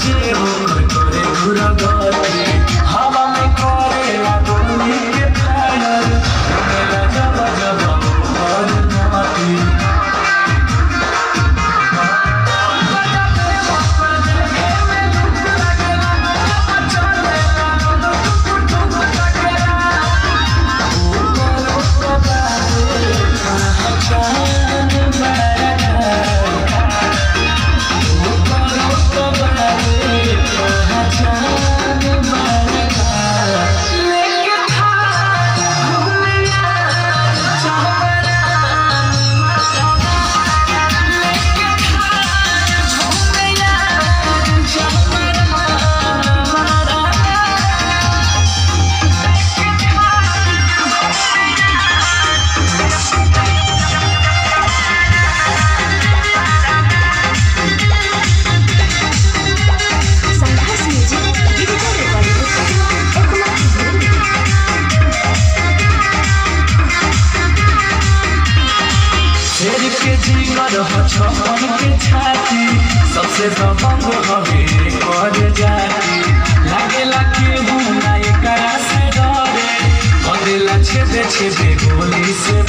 जे होकर करे पूरा गति हवा में करे गोली के फायर मेरा जब जब और नाती छपन के छाती सबसे दबंग हवे कर जाती लागेला केहू ना एकरा से डरे कदेला छेदे छेदे गोली से